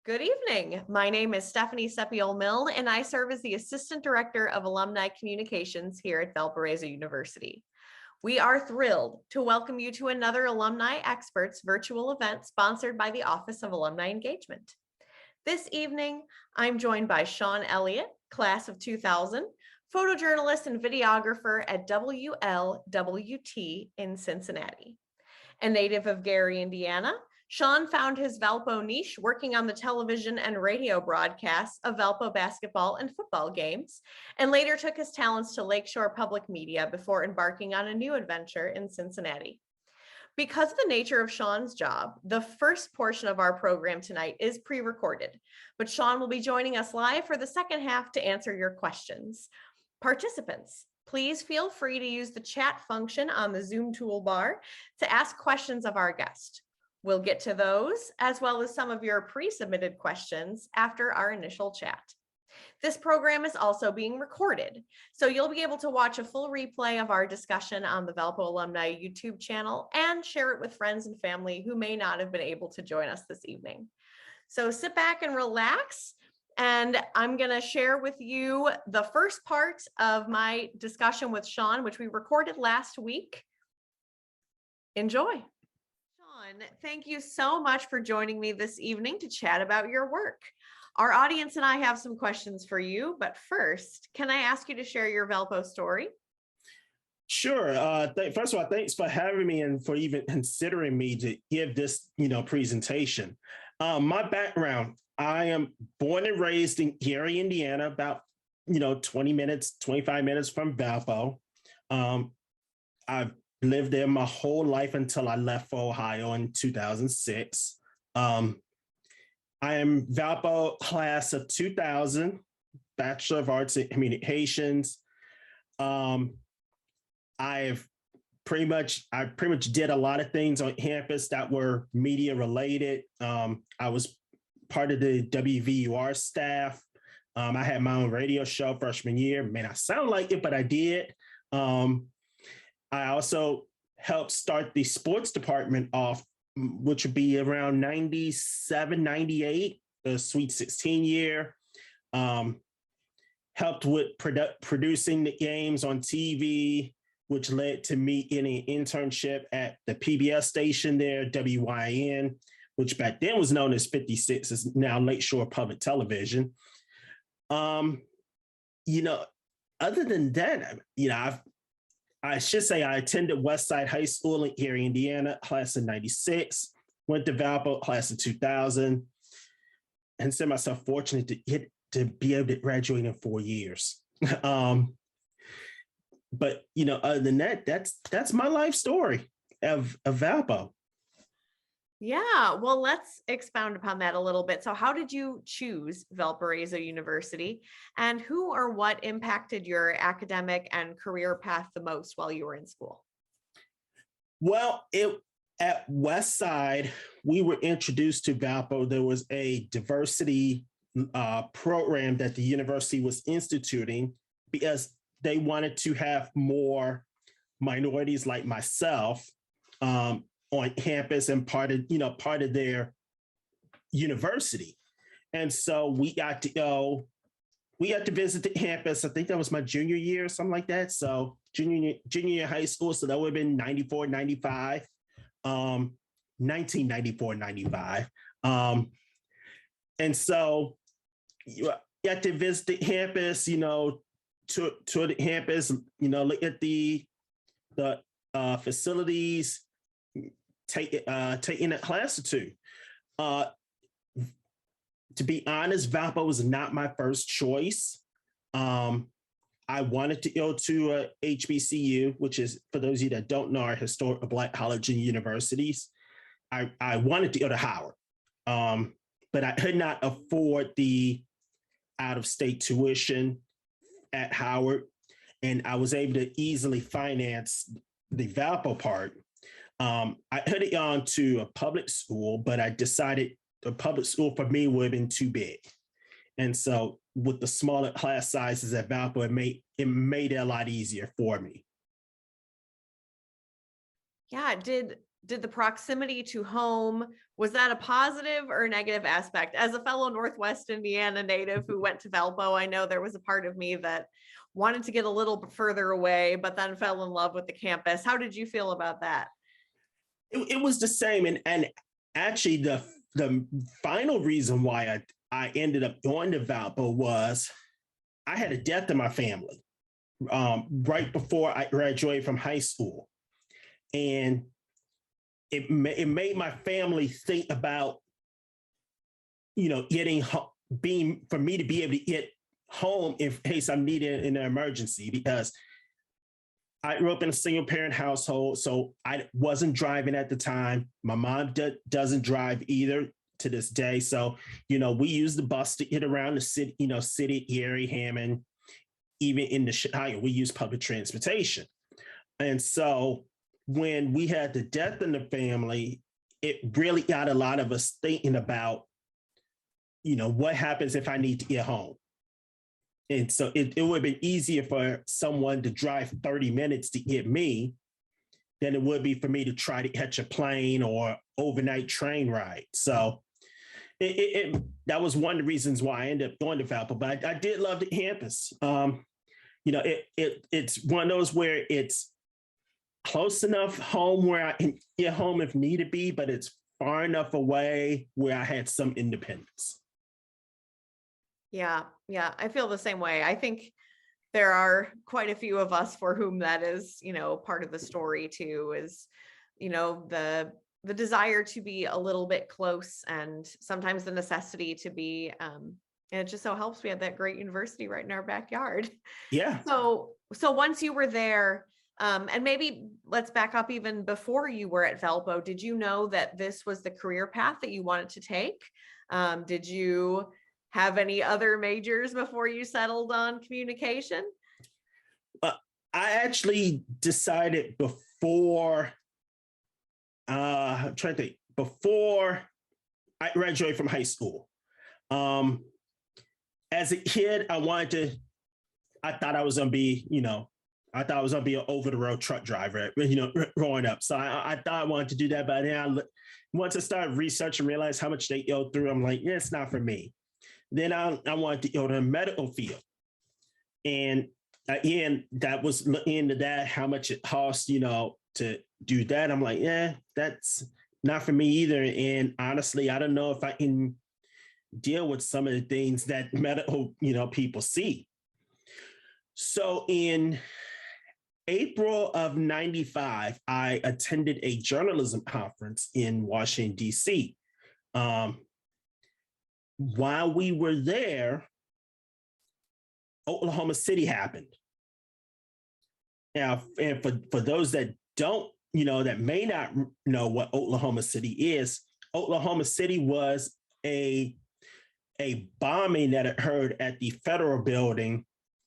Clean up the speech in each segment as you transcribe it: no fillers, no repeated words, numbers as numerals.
Good evening. My name is Stephanie Sepiol-Milne, and I serve as the Assistant Director of Alumni Communications here at Valparaiso University. We are thrilled to welcome you to another Alumni Experts virtual event sponsored by the Office of Alumni Engagement. This evening, I'm joined by Shaun Elliott, class of 2000, photojournalist and videographer at WLWT in Cincinnati. A native of Gary, Indiana, Shaun found his Valpo niche working on the television and radio broadcasts of Valpo basketball and football games, and later took his talents to Lakeshore Public Media before embarking on a new adventure in Cincinnati. Because of the nature of Shaun's job, the first portion of our program tonight is pre-recorded, but Shaun will be joining us live for the second half to answer your questions. Participants, please feel free to use the chat function on the Zoom toolbar to ask questions of our guest. We'll get to those, as well as some of your pre-submitted questions after our initial chat. This program is also being recorded, so you'll be able to watch a full replay of our discussion on the Valpo Alumni YouTube channel and share it with friends and family who may not have been able to join us this evening. So sit back and relax, and I'm going to share with you the first part of my discussion with Shaun, which we recorded last week. Enjoy. Shaun, thank you so much for joining me this evening to chat about your work. Our audience and I have some questions for you, but first, can I ask you to share your Valpo story? Sure. First of all, thanks for having me and for even considering me to give this, presentation. My background, I am born and raised in Gary, Indiana, about, 25 minutes from Valpo. I've lived there my whole life until I left for Ohio in 2006. I am Valpo class of 2000, Bachelor of Arts in Communications. I pretty much did a lot of things on campus that were media related. I was part of the WVUR staff. I had my own radio show freshman year. May not sound like it, but I did. I also helped start the sports department off, which would be around 97, 98, the Sweet 16 year. Helped with producing the games on TV, which led to me getting an internship at the PBS station there, WYN, which back then was known as 56, is now Lakeshore Public Television. Other than that, I should say I attended Westside High School in Gary, Indiana, class of 96, went to Valpo, class of 2000, and consider myself fortunate to be able to graduate in 4 years. But other than that, that's my life story of Valpo. Yeah, well, let's expound upon that a little bit. So how did you choose Valparaiso University, and who or what impacted your academic and career path the most while you were in school? Well, at Westside, we were introduced to Valpo. There was a diversity program that the university was instituting because they wanted to have more minorities like myself on campus and part of their university. And so we got to visit the campus. I think that was my junior year, something like that. So junior year high school. So that would have been 94, 95, 1994, 95. And so you got to visit the campus, tour the campus, look at the facilities, taking a class or two. To be honest, Valpo was not my first choice. I wanted to go to HBCU, which is, for those of you that don't know, our historical Black colleges and universities. I wanted to go to Howard, but I could not afford the out-of-state tuition at Howard, and I was able to easily finance the Valpo part. I had it on to a public school, but I decided the public school for me would have been too big. And so with the smaller class sizes at Valpo, it made it a lot easier for me. Yeah, did did the proximity to home, was that a positive or a negative aspect? As a fellow Northwest Indiana native who went to Valpo, I know there was a part of me that wanted to get a little bit further away, but then fell in love with the campus. How did you feel about that? It was the same. And actually the final reason why I ended up going to Valpo was I had a death in my family right before I graduated from high school. And it made my family think about, being for me to be able to get home in case I'm needed in an emergency, because I grew up in a single parent household, so I wasn't driving at the time. My mom doesn't drive either to this day. So, we use the bus to get around the city, city, Erie, Hammond, even in the Chicago, we use public transportation. And so when we had the death in the family, it really got a lot of us thinking about, what happens if I need to get home? And so it would have been easier for someone to drive 30 minutes to get me than it would be for me to try to catch a plane or overnight train ride. So that was one of the reasons why I ended up going to Valpo, but I did love the campus. It's one of those where it's close enough home where I can get home if need to be, but it's far enough away where I had some independence. Yeah, I feel the same way. I think there are quite a few of us for whom that is, part of the story too, is, the desire to be a little bit close, and sometimes the necessity to be, and it just so helps we have that great university right in our backyard. Yeah. So once you were there, and maybe let's back up even before you were at Valpo, did you know that this was the career path that you wanted to take? Did you have any other majors before you settled on communication? I actually decided before, I'm trying to think, before I graduated from high school. As a kid, I thought I was going to be, I thought I was going to be an over-the-road truck driver, growing up. So I thought I wanted to do that. But then once I started researching and realized how much they go through, I'm like, yeah, it's not for me. Then I wanted to go to the medical field. And again, that was looking into that, how much it costs, to do that. I'm like, yeah, that's not for me either. And honestly, I don't know if I can deal with some of the things that medical, people see. So in April of 95, I attended a journalism conference in Washington, D.C. While we were there, Oklahoma City happened. Now, and for those that don't, that may not know what Oklahoma City is, Oklahoma City was a bombing that occurred at the federal building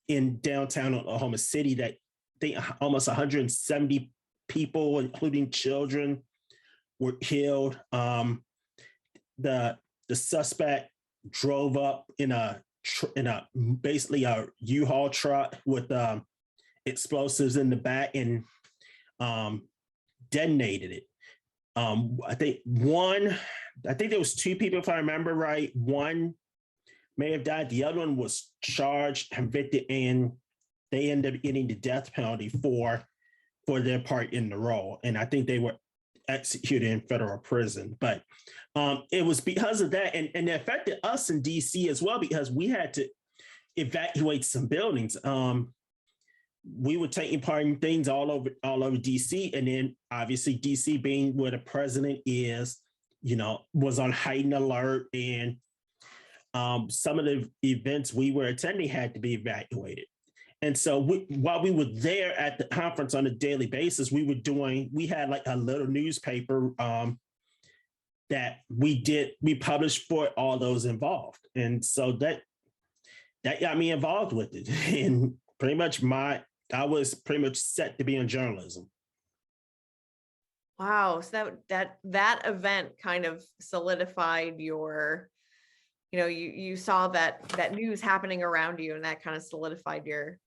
in downtown Oklahoma City that I think almost 170 people, including children, were killed. The suspect drove up in a basically a U-Haul truck with explosives in the back and detonated it. I think there was two people, if I remember right. One may have died. The other one was charged, convicted, and they ended up getting the death penalty for their part in the role. And I think they were executed in federal prison. But it was because of that, and it affected us in DC as well, because we had to evacuate some buildings. We were taking part in things all over DC, and then obviously DC being where the president is, was on heightened alert, and some of the events we were attending had to be evacuated. And so while we were there at the conference on a daily basis, we had like a little newspaper that we published for all those involved. And so that got me involved with it. And pretty much I was pretty much set to be in journalism. Wow. So that event kind of solidified your, you saw that news happening around you, and that kind of solidified your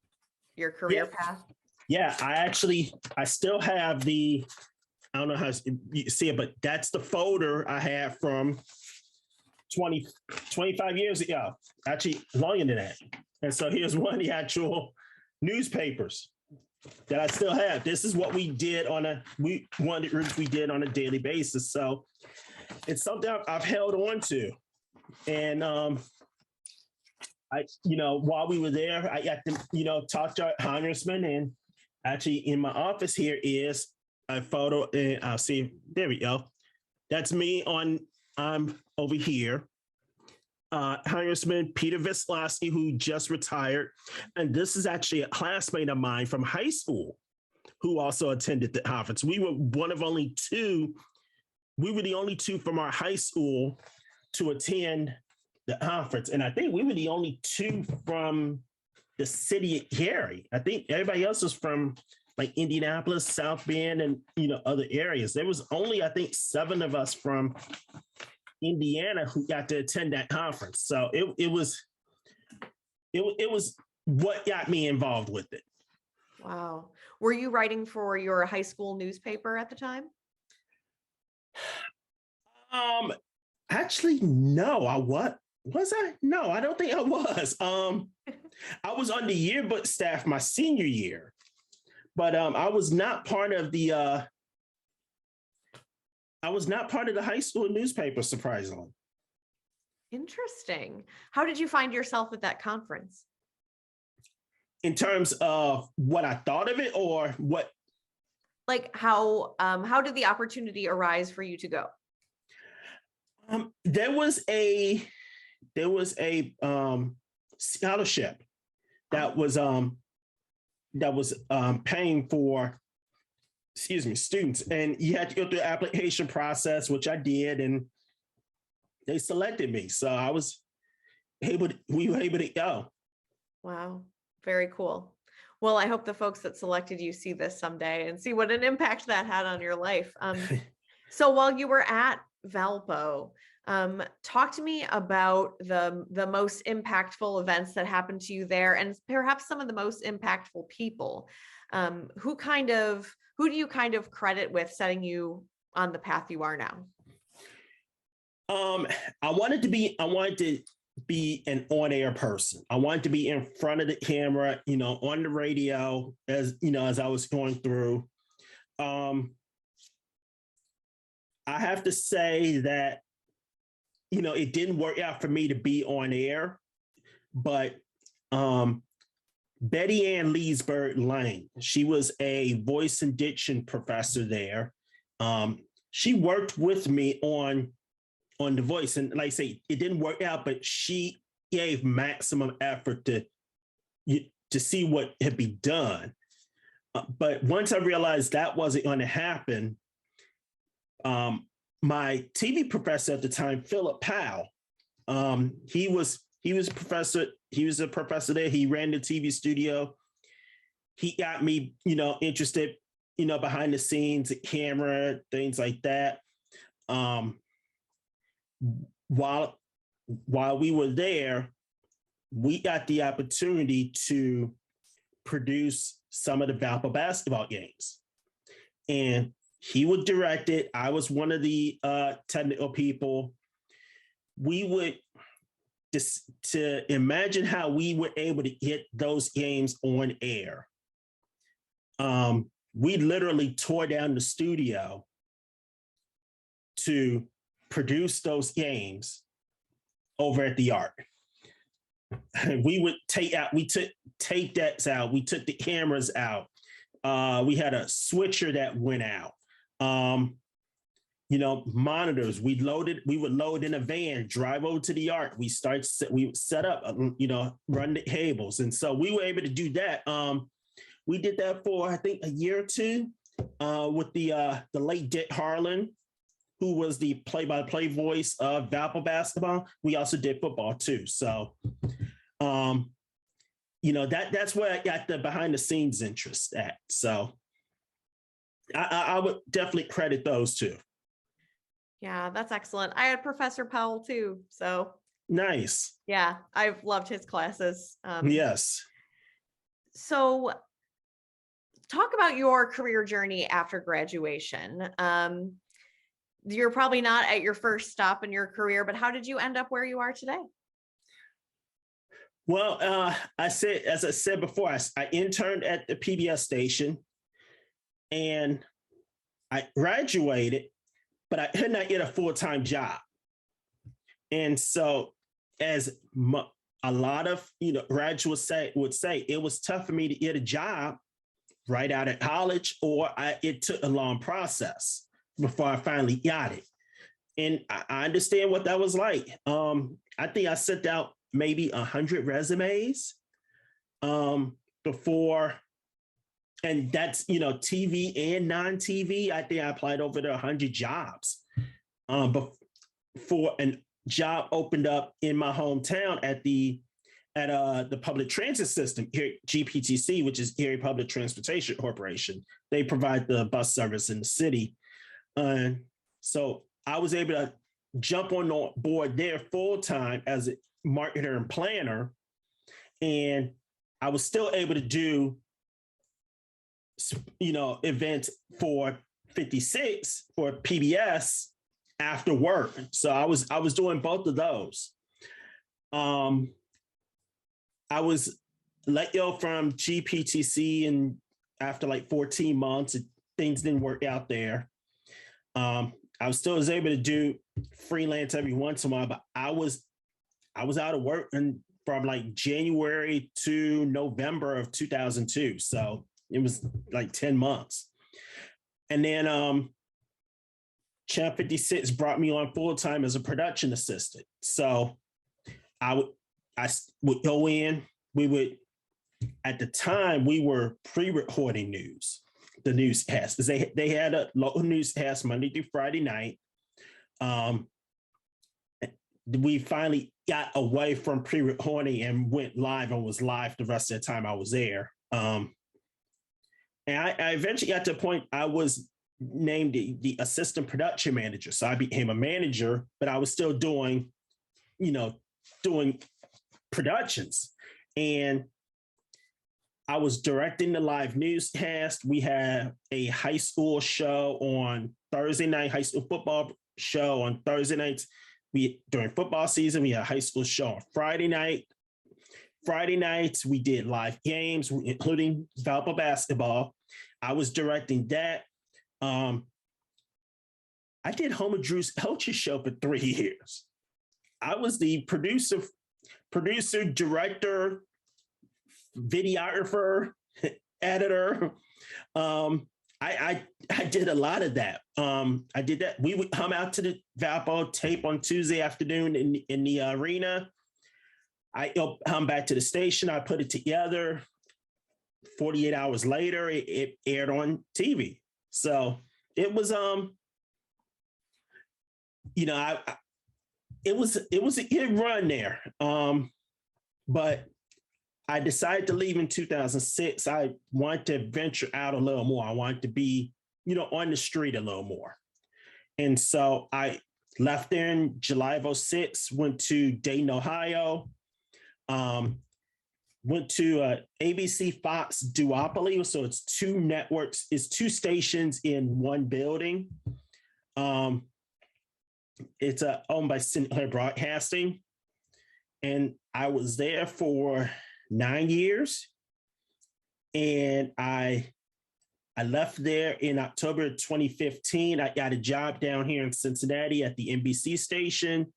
career path. Yeah, I still have the I don't know how you see it, but that's the folder I had from 25 years ago, actually longer than that. And so here's one of the actual newspapers that I still have. This is what we did one of the groups we did on a daily basis. So it's something I've held on to. And while we were there, I got to, talk to our congressman, and actually in my office here is a photo, and I'll see, there we go. That's me I'm over here. Congressman Peter Vislavsky, who just retired. And this is actually a classmate of mine from high school who also attended the conference. We were the only two from our high school to attend the conference. And I think we were the only two from the city of Gary. I think everybody else was from like Indianapolis, South Bend, and other areas. There was only, I think, 7 of us from Indiana who got to attend that conference. So it was what got me involved with it. Wow. Were you writing for your high school newspaper at the time? Actually, no. Was I? No, I don't think I was. I was on the yearbook staff my senior year, but I was not part of the high school newspaper, surprisingly. Interesting. How did you find yourself at that conference? In terms of what I thought of it, or what? Like how did the opportunity arise for you to go? There was a scholarship that was paying for, students, and you had to go through the application process, which I did, and they selected me. So we were able to go. Wow. Very cool. Well, I hope the folks that selected you see this someday and see what an impact that had on your life. So while you were at Valpo, talk to me about the most impactful events that happened to you there, and perhaps some of the most impactful people. Who do you kind of credit with setting you on the path you are now? I wanted to be an on-air person. I wanted to be in front of the camera, on the radio, as I was going through. I have to say that, it didn't work out for me to be on air, but Betty Ann Leesburg Lang, she was a voice and diction professor there. She worked with me on The Voice, and like I say, it didn't work out, but she gave maximum effort to see what had been done. But once I realized that wasn't going to happen, my TV professor at the time, Philip Powell, he was a professor. He was a professor there. He ran the TV studio. He got me, interested, behind the scenes, at camera, things like that. While we were there, we got the opportunity to produce some of the Valpo basketball games, and he would direct it. I was one of the technical people. We would just to imagine how we were able to get those games on air. We literally tore down the studio to produce those games over at the Arc. We would we took tape decks out. We took the cameras out. We had a switcher that went out. Monitors. We would load in a van, drive over to the Arc. We would set up, run the cables. And so we were able to do that. We did that for, I think, a year or two with the late Dick Harlan, who was the play-by-play voice of Valpo basketball. We also did football too. So, that's where I got the behind the scenes interest at. So I would definitely credit those two. Yeah, that's excellent. I had Professor Powell too. So nice. Yeah, I've loved his classes. Yes. So talk about your career journey after graduation. You're probably not at your first stop in your career, but how did you end up where you are today? Well, as I said before, I interned at the PBS station and I graduated, but I could not get a full-time job. And so as a lot of graduates would say, it was tough for me to get a job right out of college, or it took a long process before I finally got it. And I understand what that was like. I think I sent out maybe 100 resumes before, and that's TV and non-TV. I think I applied over to 100 jobs before a job opened up in my hometown at the public transit system here at GPTC, which is Erie Public Transportation Corporation. They provide the bus service in the city. So I was able to jump on board there full time as a marketer and planner. And I was still able to do, events for 56 for PBS after work. So I was doing both of those. I was let go from GPTC, and after like 14 months, things didn't work out there. I was able to do freelance every once in a while, but I was out of work from like January to November of 2002. So it was like 10 months. And then Channel 56 brought me on full time as a production assistant. So I would go in, at the time, we were pre-recording the newscast, because they had a local newscast Monday through Friday night. We finally got away from pre-recording and went live and was live the rest of the time I was there. And I eventually got to a point I was named the assistant production manager. So I became a manager, but I was still doing productions. And I was directing the live newscast. We had a high school show on Thursday night, high school football show on Thursday nights. During football season, we had a high school show on Friday night. Friday nights, we did live games, including Valpo basketball. I was directing that. I did Homer Drew's Culture Show for 3 years. I was the producer, director, videographer, editor. I did a lot of that. I did that. We would come out to the Valpo, tape on Tuesday afternoon in the arena. I come back to the station. I put it together. 48 hours later, it aired on TV. So it was, it was a good run there. But I decided to leave in 2006. I wanted to venture out a little more. I wanted to be, on the street a little more. And so I left there in July of 2006, went to Dayton, Ohio, went to ABC Fox duopoly. So it's 2 networks, it's 2 stations in one building. It's owned by Sinclair Broadcasting. And I was there for 9 years. And I left there in October 2015. I got a job down here in Cincinnati at the NBC station.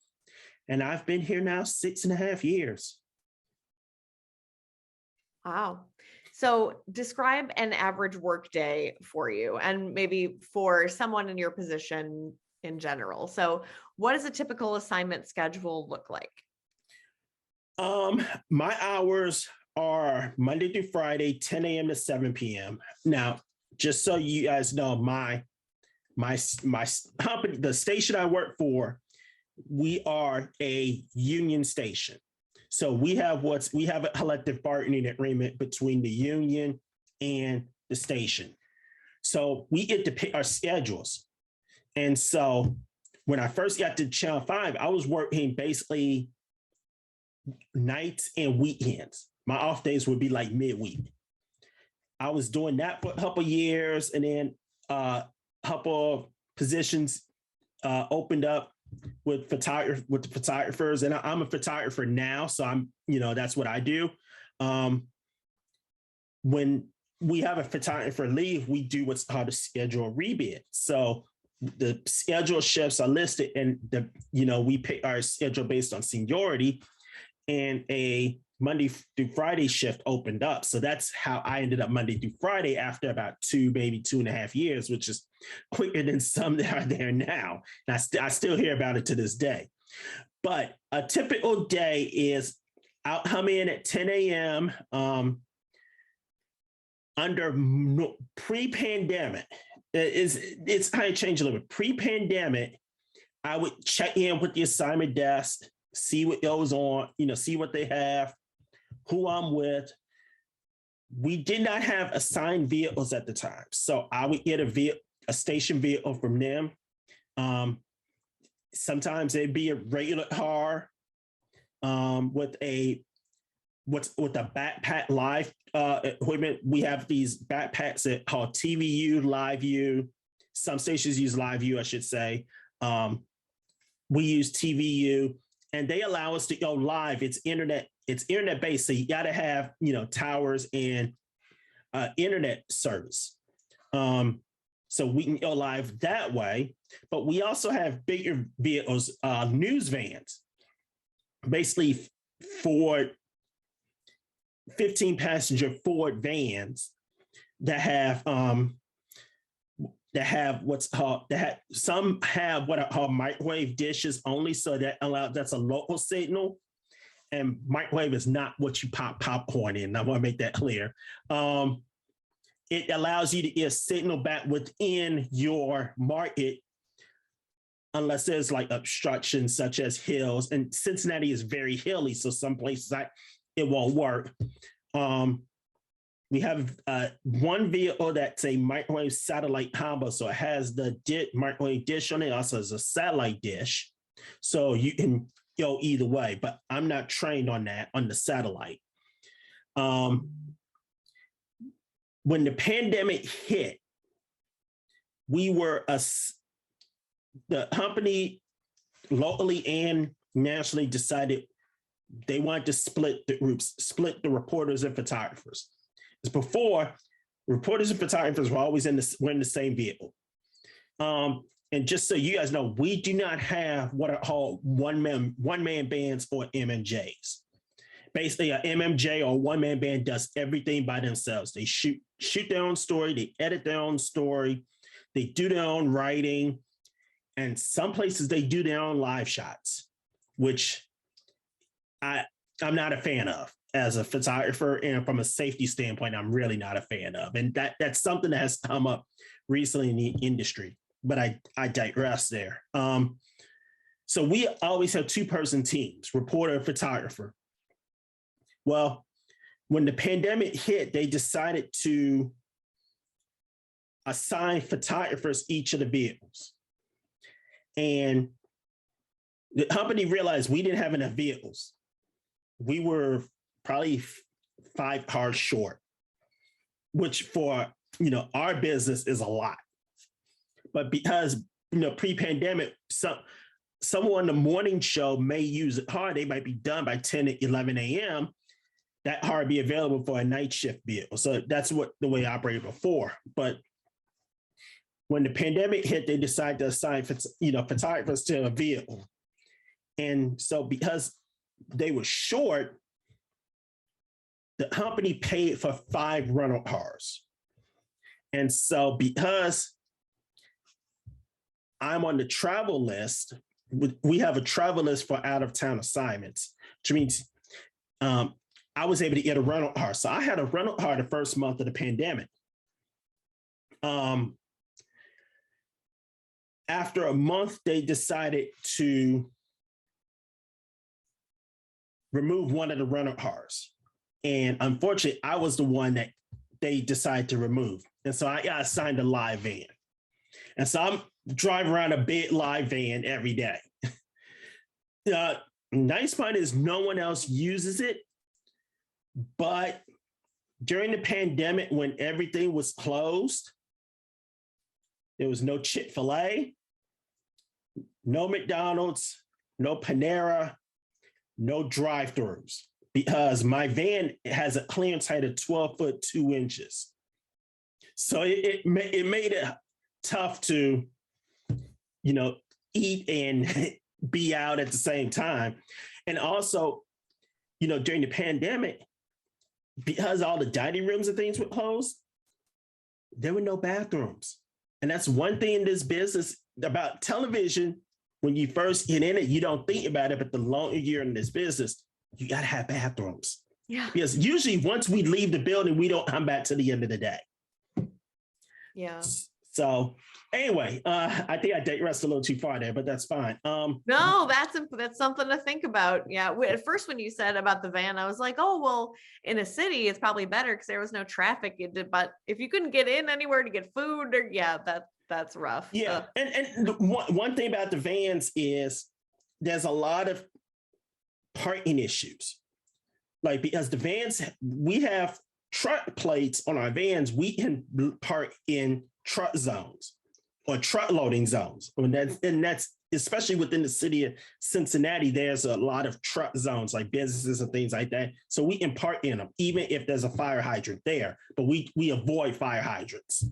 And I've been here now 6.5 years. Wow. So describe an average work day for you, and maybe for someone in your position in general. So what does a typical assignment schedule look like? My hours are Monday through Friday, 10 a.m. to 7 p.m. Now, just so you guys know, my company, the station I work for, we are a union station. So we have a collective bargaining agreement between the union and the station. So we get to pick our schedules. And so when I first got to Channel 5, I was working basically nights and weekends. My off days would be like midweek. I was doing that for a couple of years, and then a couple of positions opened up with the photographers, and I'm a photographer now, so that's what I do. When we have a photographer leave, we do what's called a schedule rebid. So the schedule shifts are listed, and we pick our schedule based on seniority, and a Monday through Friday shift opened up. So that's how I ended up Monday through Friday after about maybe 2.5 years, which is quicker than some that are there now. And I still hear about it to this day. But a typical day is I'll come in at 10 a.m. Under pre-pandemic. It's kind of changed a little bit. Pre-pandemic, I would check in with the assignment desk, see what goes on, see what they have, who I'm with. We did not have assigned vehicles at the time. So I would get a station vehicle from them. Sometimes it'd be a regular car with a backpack live equipment. We have these backpacks that call TVU, Live View. Some stations use Live View, I should say. We use TVU, and they allow us to go live. It's internet based, so you got to have towers and internet service. So we can go live that way. But we also have bigger vehicles, news vans, basically Ford 15-passenger Ford vans that have some have what are called microwave dishes only, so that's a local signal, and microwave is not what you pop popcorn in. I want to make that clear. It allows you to get a signal back within your market unless there's like obstructions such as hills, and Cincinnati is very hilly, so some places it won't work. We have one vehicle that's a microwave satellite combo. So it has the microwave dish on it, also has a satellite dish. So you can go either way, but I'm not trained on that, on the satellite. When the pandemic hit, the company locally and nationally decided they wanted to split the groups, split the reporters and photographers. As before, reporters and photographers were always in the same vehicle. And just so you guys know, we do not have what are called one-man bands or MMJs. Basically, an MMJ or one-man band does everything by themselves. They shoot their own story, they edit their own story, they do their own writing, and some places they do their own live shots, which I'm not a fan of as a photographer, and from a safety standpoint, I'm really not a fan of. And that's something that has come up recently in the industry, but I digress there. So we always have two-person teams, reporter and photographer. Well, when the pandemic hit, they decided to assign photographers each of the vehicles. And the company realized we didn't have enough vehicles. We were probably 5 cars short, which for our business is a lot. But because pre-pandemic, someone on the morning show may use a car, they might be done by 10 to 11 a.m. That car would be available for a night shift vehicle. So that's the way I operated before. But when the pandemic hit, they decided to assign photographers to a vehicle. And so because they were short, the company paid for 5 rental cars. And so because I'm on the travel list, we have a travel list for out-of-town assignments, which means I was able to get a rental car. So I had a rental car the first month of the pandemic. After a month, they decided to remove one of the rental cars. And unfortunately, I was the one that they decided to remove. And so I got assigned a live van. And so I'm driving around a big live van every day. Nice part is no one else uses it, but during the pandemic, when everything was closed, there was no Chick-fil-A, no McDonald's, no Panera, no drive-thrus, because my van has a clearance height of 12 foot 2 inches. So it made it tough to, eat and be out at the same time. And also, during the pandemic, because all the dining rooms and things were closed, there were no bathrooms. And that's one thing in this business about television. When you first get in it, you don't think about it, but the longer you're in this business, you got to have bathrooms. Yeah. Because usually once we leave the building, we don't come back to the end of the day. Yeah. So anyway, I think I digressed a little too far there, but that's fine. No, that's something to think about. Yeah. At first, when you said about the van, I was like, oh, well, in a city, it's probably better because there was no traffic. But if you couldn't get in anywhere to get food, that's rough. Yeah. And one thing about the vans is there's a lot of parking issues. Like, because the vans, we have truck plates on our vans, we can park in truck zones or truck loading zones. And that's especially within the city of Cincinnati, there's a lot of truck zones, like businesses and things like that. So we can park in them, even if there's a fire hydrant there, but we avoid fire hydrants.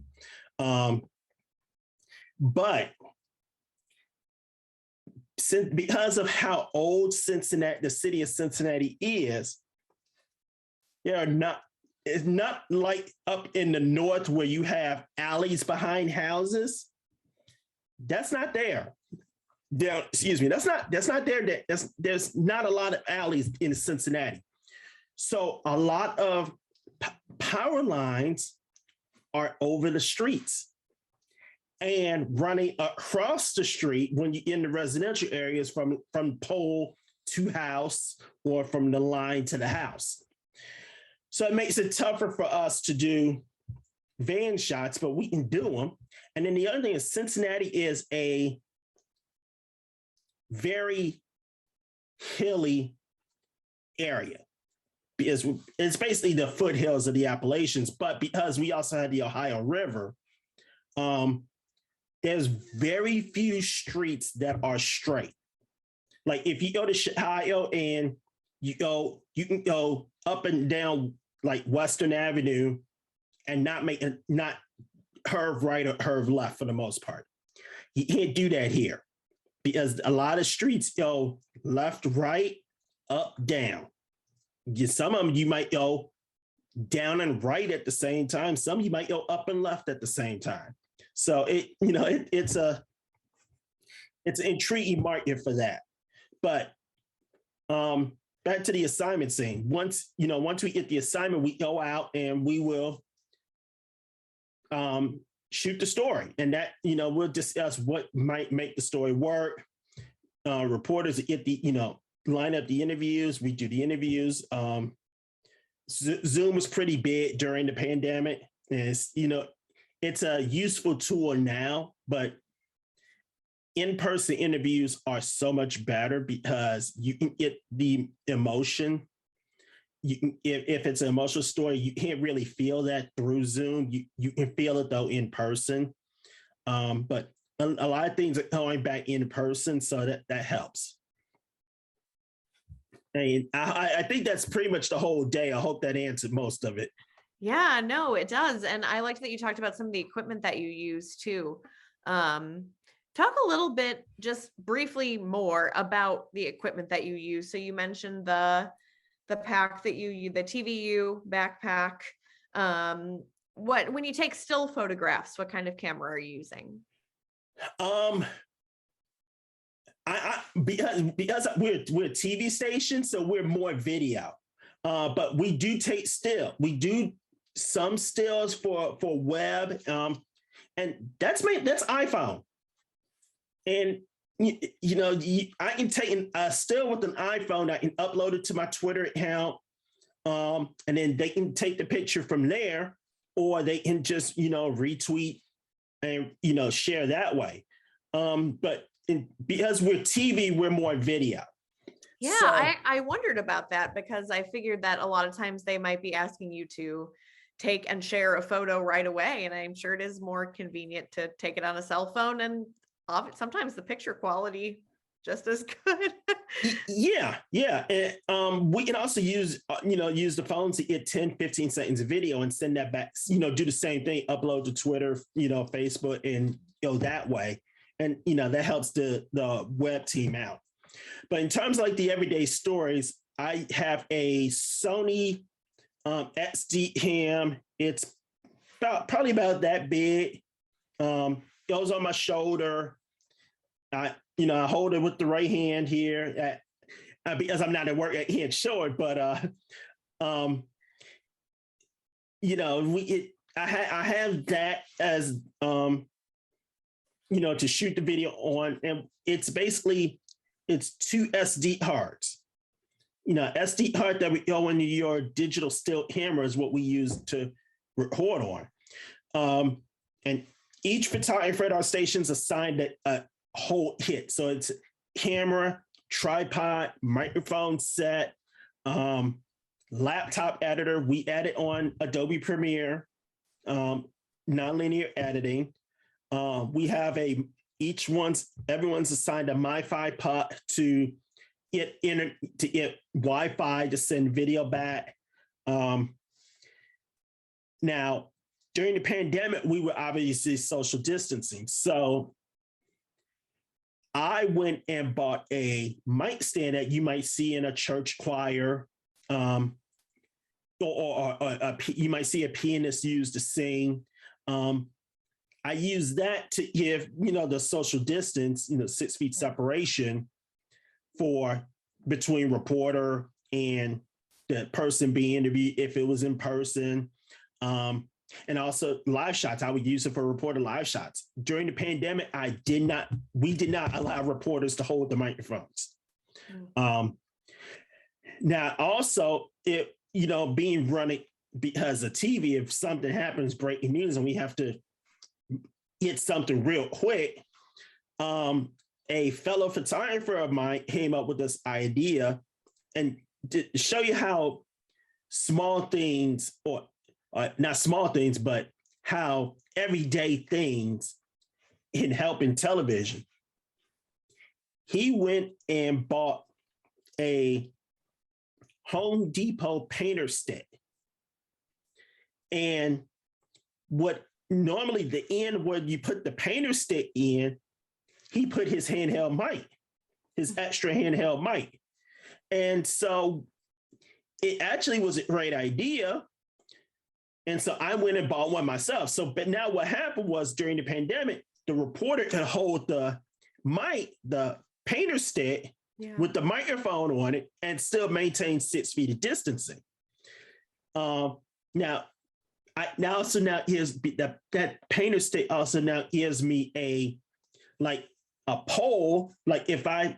But because of how old Cincinnati, the city of Cincinnati is, it's not like up in the north where you have alleys behind houses. That's not there. That's not there. There's not a lot of alleys in Cincinnati. So a lot of power lines are over the streets and running across the street when you're in the residential areas from pole to house or from the line to the house. So it makes it tougher for us to do van shots, but we can do them. And then the other thing is Cincinnati is a very hilly area, because it's basically the foothills of the Appalachians, but because we also have the Ohio River, there's very few streets that are straight. Like if you go to Ohio and you can go up and down like Western Avenue and not curve right or curve left for the most part. You can't do that here because a lot of streets go left, right, up, down. Some of them you might go down and right at the same time. Some you might go up and left at the same time. So it's an intriguing market for that. But back to the assignment scene. Once we get the assignment, we go out and we will shoot the story, and that we'll discuss what might make the story work. Reporters get line up the interviews. We do the interviews. Zoom was pretty big during the pandemic. And it's a useful tool now, but in-person interviews are so much better because you can get the emotion. If it's an emotional story, you can't really feel that through Zoom. You can feel it though in person. But a lot of things are going back in person, so that helps. And I think that's pretty much the whole day. I hope that answered most of it. Yeah, no, it does. And I liked that you talked about some of the equipment that you use too. Talk a little bit, just briefly more about the equipment that you use. So you mentioned the pack that you use, the TVU backpack. When you take still photographs, what kind of camera are you using? Because we're a TV station, so we're more video. But we do take still. We do some stills for web, and that's iPhone. And I can take a still with an iPhone. I can upload it to my Twitter account, and then they can take the picture from there, or they can just retweet and share that way. But because we're TV, we're more video. Yeah, I wondered about that because I figured that a lot of times they might be asking you to take and share a photo right away. And I'm sure it is more convenient to take it on a cell phone, and sometimes the picture quality just as good. Yeah. And we can also use the phone to get 10-15 seconds of video and send that back, do the same thing, upload to Twitter, Facebook, and that way. And that helps the web team out. But in terms of like the everyday stories, I have a Sony XD cam. It's probably about that big. Goes on my shoulder. I hold it with the right hand here because I'm not at work. I can't show it, but I have that as to shoot the video on, and it's basically it's 2 SD cards. SD card that we go into your digital still camera is what we use to record on. And each photographer at our stations assigned a whole kit. So it's camera, tripod, microphone set, laptop editor. We edit on Adobe Premiere, nonlinear editing. We have everyone's assigned a MiFi pot to get Wi-Fi to send video back. Now, during the pandemic, we were obviously social distancing. So I went and bought a mic stand that you might see in a church choir, or you might see a pianist use to sing. I use that to give, the social distance, 6 feet separation between reporter and the person being interviewed if it was in person. And also live shots. I would use it for reporter live shots. During the pandemic, we did not allow reporters to hold the microphones. Now also being running because of TV, if something happens, breaking news, and we have to get something real quick, a fellow photographer of mine came up with this idea, and to show you how small things, or not small things, but how everyday things can help in television. He went and bought a Home Depot painter stick. And what normally the end where you put the painter stick in, he put his handheld mic, his extra handheld mic. And so it actually was a great idea. And so I went and bought one myself. But now what happened was during the pandemic, the reporter could hold the mic, the painter stick, with the microphone on it and still maintain 6 feet of distancing. Now here's that painter stick also now gives me a pole. Like if I'm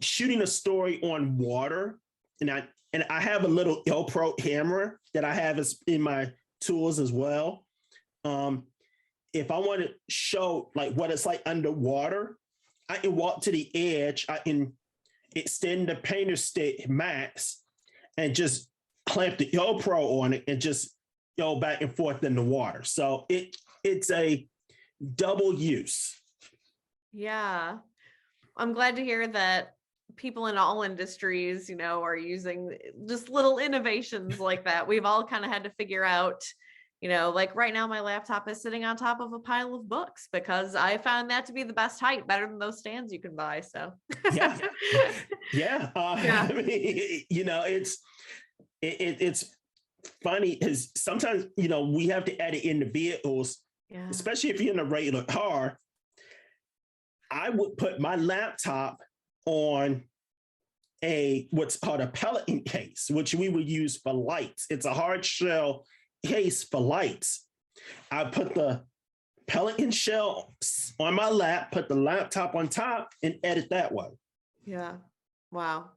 shooting a story on water, and I have a little GoPro camera that I have in my tools as well. If I want to show what it's like underwater, I can walk to the edge. I can extend the painter stick max and just clamp the GoPro on it and just go back and forth in the water. So it's a double use. Yeah. I'm glad to hear that people in all industries, are using just little innovations like that. We've all kind of had to figure out, like right now my laptop is sitting on top of a pile of books because I found that to be the best height, better than those stands you can buy. So yeah. I mean, it's funny because sometimes, we have to edit in the vehicles, especially if you're in a regular car. I would put my laptop on what's called a Pelican case, which we would use for lights. It's a hard shell case for lights. I put the Pelican shell on my lap, put the laptop on top, and edit that way. Yeah. Wow.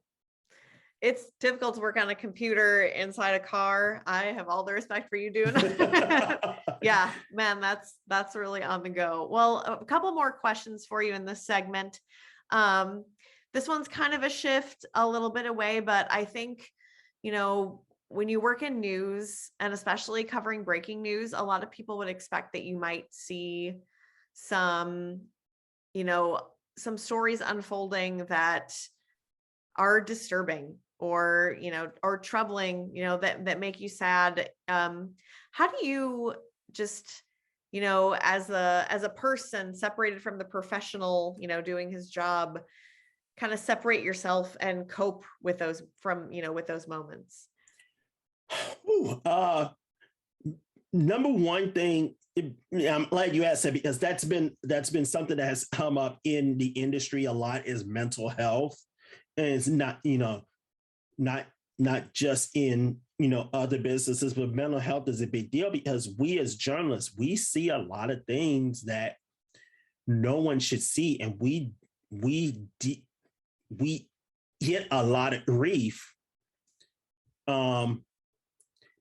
It's difficult to work on a computer inside a car. I have all the respect for you doing it. Yeah, man, that's really on the go. Well, a couple more questions for you in this segment. this one's kind of a shift a little bit away, but I think, when you work in news and especially covering breaking news, a lot of people would expect that you might see some, you know, some stories unfolding that are disturbing or, or troubling, that make you sad. How do you just, as a person separated from the professional, doing his job, kind of separate yourself and cope with those with those moments? Ooh, number one thing, I'm glad you asked that because that's been something that has come up in the industry a lot is mental health. And it's not, not just in, other businesses, but mental health is a big deal because we as journalists, we see a lot of things that no one should see. And we get a lot of grief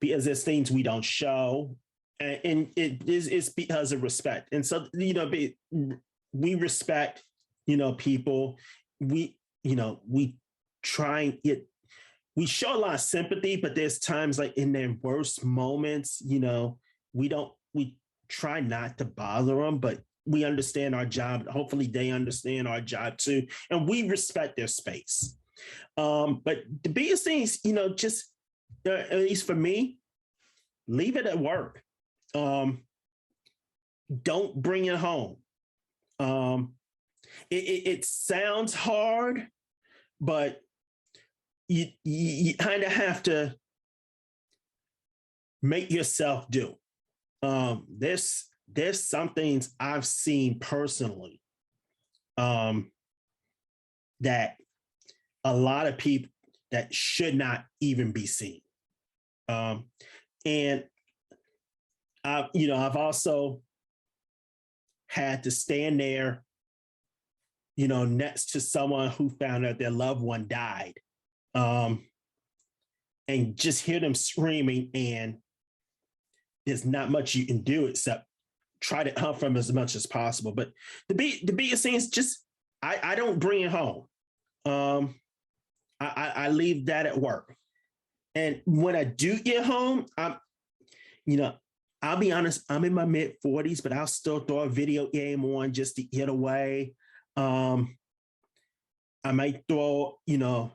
because there's things we don't show, and it's because of respect. And so, we respect, people. We try and we show a lot of sympathy, but there's times like in their worst moments, we try not to bother them, but we understand our job. Hopefully they understand our job too. And we respect their space. But the biggest thing is, just at least for me, leave it at work. Don't bring it home. It sounds hard, but you kind of have to make yourself do. There's some things I've seen personally that a lot of people that should not even be seen. And I've also had to stand there, next to someone who found out their loved one died, and just hear them screaming, and there's not much you can do except try to help them as much as possible. But the biggest thing is just I don't bring it home. I leave that at work. And when I do get home, I'll be honest, I'm in my mid-40s, but I'll still throw a video game on just to get away. I might throw a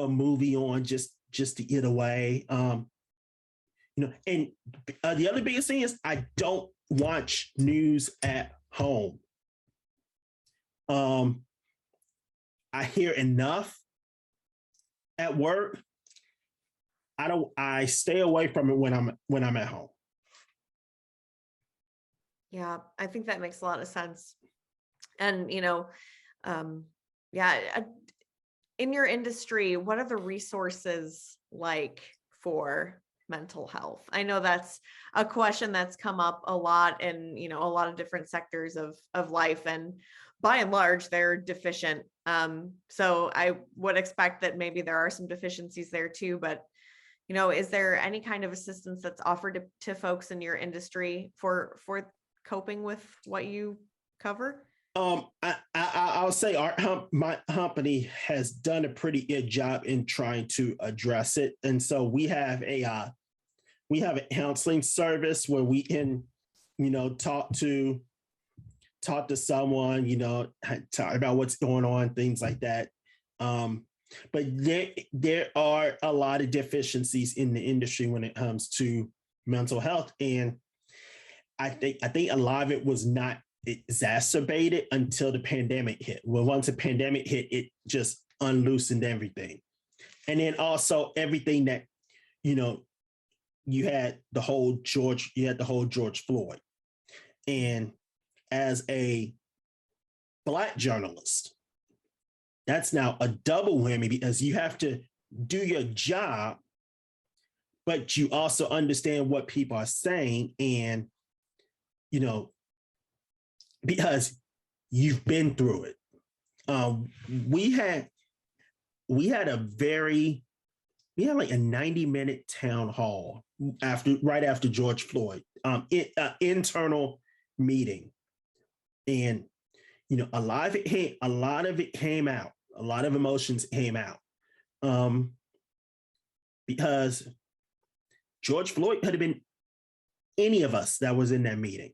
movie on just to get away. And the other biggest thing is I don't watch news at home. I hear enough at work. I stay away from it when I'm at home. Yeah, I think that makes a lot of sense. And, in your industry, what are the resources like for mental health? I know that's a question that's come up a lot in, a lot of different sectors of life, and by and large, they're deficient. So I would expect that maybe there are some deficiencies there too, but is there any kind of assistance that's offered to folks in your industry for coping with what you cover? I'll say my company has done a pretty good job in trying to address it, and so we have a counseling service where we can, talk to someone, talk about what's going on, things like that. But there are a lot of deficiencies in the industry when it comes to mental health, and I think a lot of it was not exacerbated until the pandemic hit. Well, once the pandemic hit, it just unloosened everything. And then also everything that, you had the whole George Floyd. And as a Black journalist, that's now a double whammy because you have to do your job, but you also understand what people are saying, and because you've been through it. We had like a 90-minute town hall right after George Floyd, internal meeting, and a lot of it came out. A lot of emotions came out because George Floyd could have been any of us that was in that meeting.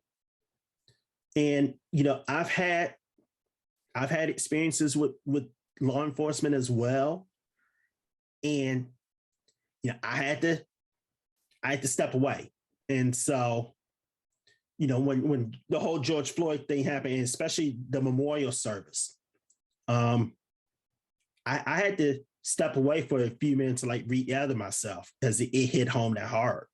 And, you know, I've had experiences with law enforcement as well. And, you know, I had to step away. And so, you know, when the whole George Floyd thing happened, and especially the memorial service, I had to step away for a few minutes to like regather myself because it hit home that hard.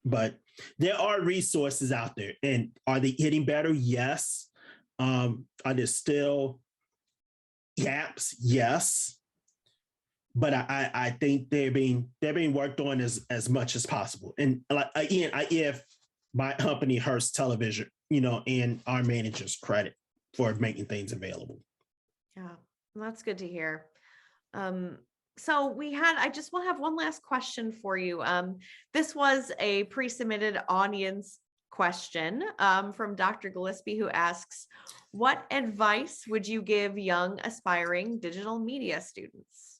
But there are resources out there, and are they getting better? Yes. Are there still gaps? Yes. But I think they're being worked on as much as possible. And like again, I give my company Hearst Television, you know, and our managers credit for making things available. Yeah, that's good to hear. So I just will have one last question for you. This was a pre-submitted audience question from Dr. Gillespie, who asks, what advice would you give young aspiring digital media students?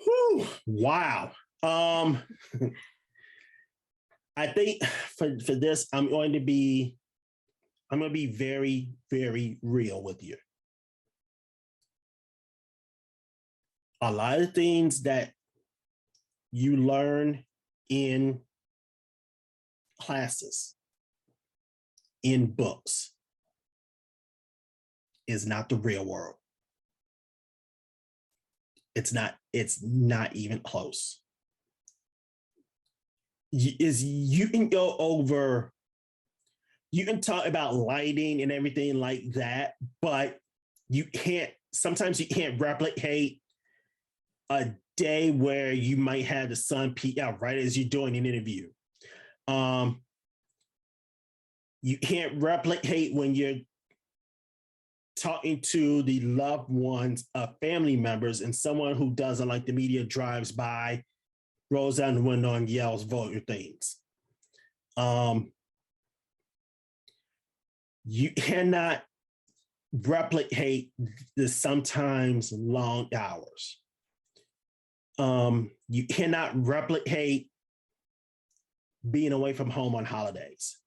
Whew, wow. I think for this, I'm going to be very, very real with you. A lot of things that you learn in classes, in books, is not the real world. It's not even close. You can go over, you can talk about lighting and everything like that, but sometimes you can't replicate a day where you might have the sun peek out right as you're doing an interview. You can't replicate when you're talking to the loved ones of family members and someone who doesn't like the media drives by, rolls down the window and yells vulgar things. You cannot replicate the sometimes long hours. You cannot replicate being away from home on holidays.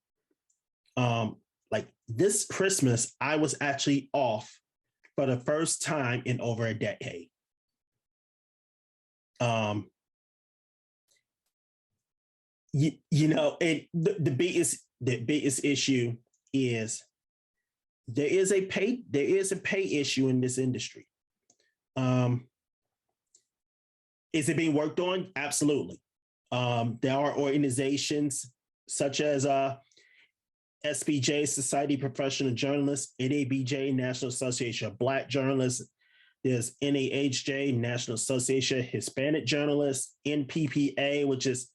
Like this Christmas, I was actually off for the first time in over a decade. You know, and the biggest issue is there is a pay issue in this industry. Is it being worked on? Absolutely. There are organizations such as SBJ, Society of Professional Journalists, NABJ, National Association of Black Journalists. There's NAHJ, National Association of Hispanic Journalists, NPPA, which is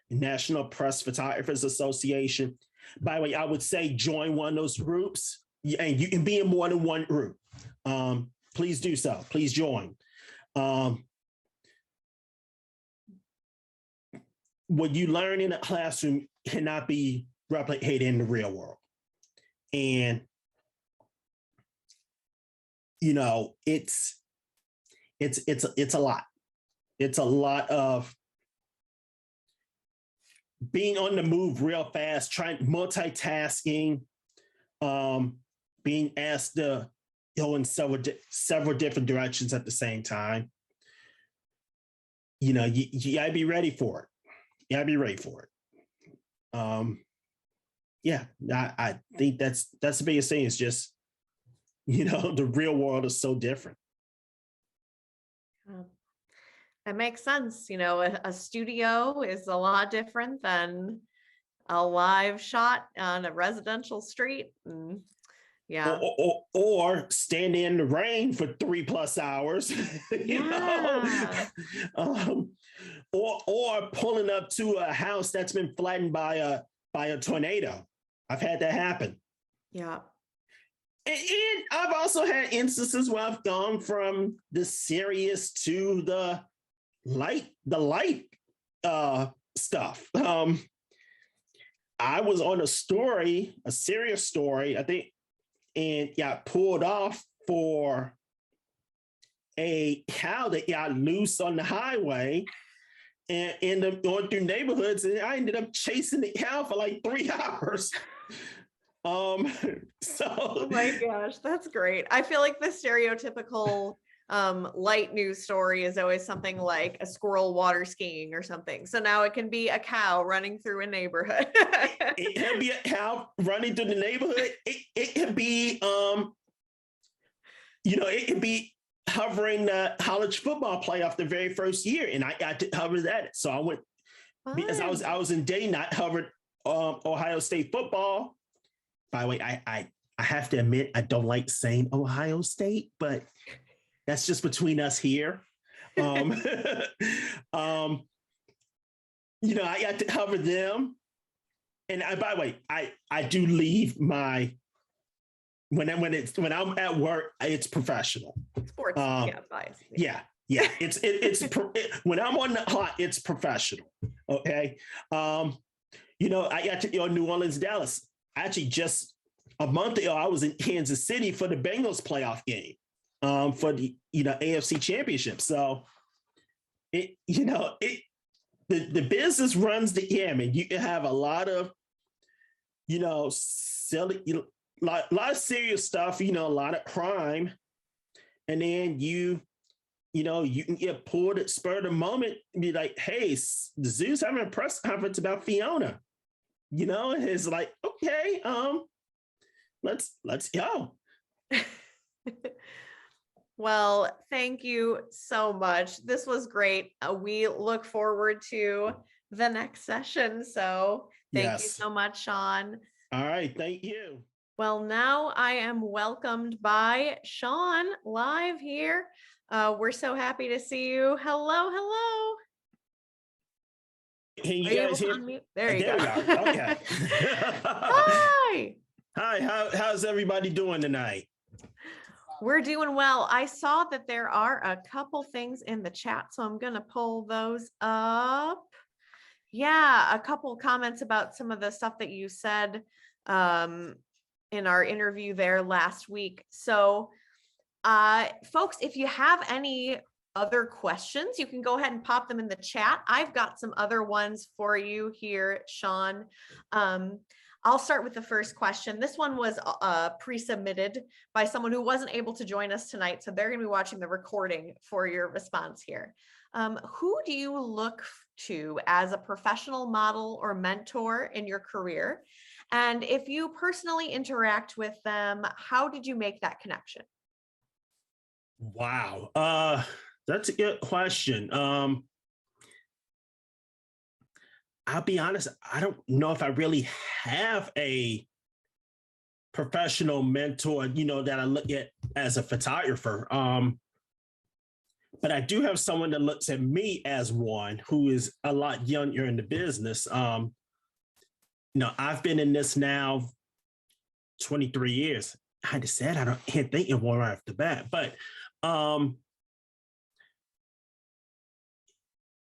National Press Photographers Association. By the way, I would say join one of those groups, and you can be in more than one group. Please do so. Please join. What you learn in a classroom cannot be replicated in the real world. And, you know, it's a lot. It's a lot of being on the move real fast, multitasking, being asked to go in several different directions at the same time. You know, you gotta be ready for it. You gotta be ready for it. Yeah, I think that's the biggest thing. Is just, you know, the real world is so different. That makes sense. You know, a studio is a lot different than a live shot on a residential street. And yeah. Or stand in the rain for 3+ hours, you Yeah. know, or pulling up to a house that's been flattened by a tornado. I've had that happen. Yeah. And I've also had instances where I've gone from the serious to the light stuff. I was on a serious story, I think, and got pulled off for a cow that got loose on the highway and ended up going through neighborhoods, and I ended up chasing the cow for like 3 hours. So Oh my gosh, that's great. I feel like the stereotypical light news story is always something like a squirrel water skiing or something. So now it can be a cow running through a neighborhood. it can be a cow running through the neighborhood. It can be it can be covering the college football playoff the very first year, and I got to cover that. So I went because I was in Dayton. I covered Ohio State football. By the way, I have to admit I don't like saying Ohio State, but that's just between us here. I got to cover them, and by the way, I do leave my when I'm at work, it's professional. Sports, bias. Yeah. When I'm on the clock, it's professional. Okay. I got to New Orleans, Dallas. Actually, just a month ago, I was in Kansas City for the Bengals playoff game for the AFC Championship. So the business runs the gamut. You can have a lot of silly, a lot of serious stuff. A lot of crime, and then you can get pulled at spur of the moment and be like, hey, the zoo's having a press conference about Fiona. And it's like, okay, let's go. Well, thank you so much. This was great. We look forward to the next session. So thank you so much, Shaun. All right, thank you. Well, now I am welcomed by Shaun live here. We're so happy to see you. Hello. Can you guys hear me? There you go. We are. Okay. Hi. Hi, how's everybody doing tonight? We're doing well. I saw that there are a couple things in the chat, so I'm going to pull those up. Yeah, a couple comments about some of the stuff that you said in our interview there last week. So, folks, if you have any other questions, you can go ahead and pop them in the chat. I've got some other ones for you here, Shaun. I'll start with the first question. This one was pre-submitted by someone who wasn't able to join us tonight, so they're going to be watching the recording for your response here. Who do you look to as a professional model or mentor in your career? And if you personally interact with them, how did you make that connection? Wow. That's a good question. I'll be honest, I don't know if I really have a professional mentor, that I look at as a photographer. But I do have someone that looks at me as one who is a lot younger in the business. I've been in this now 23 years. I had to say it, I can't think of one right off the bat, but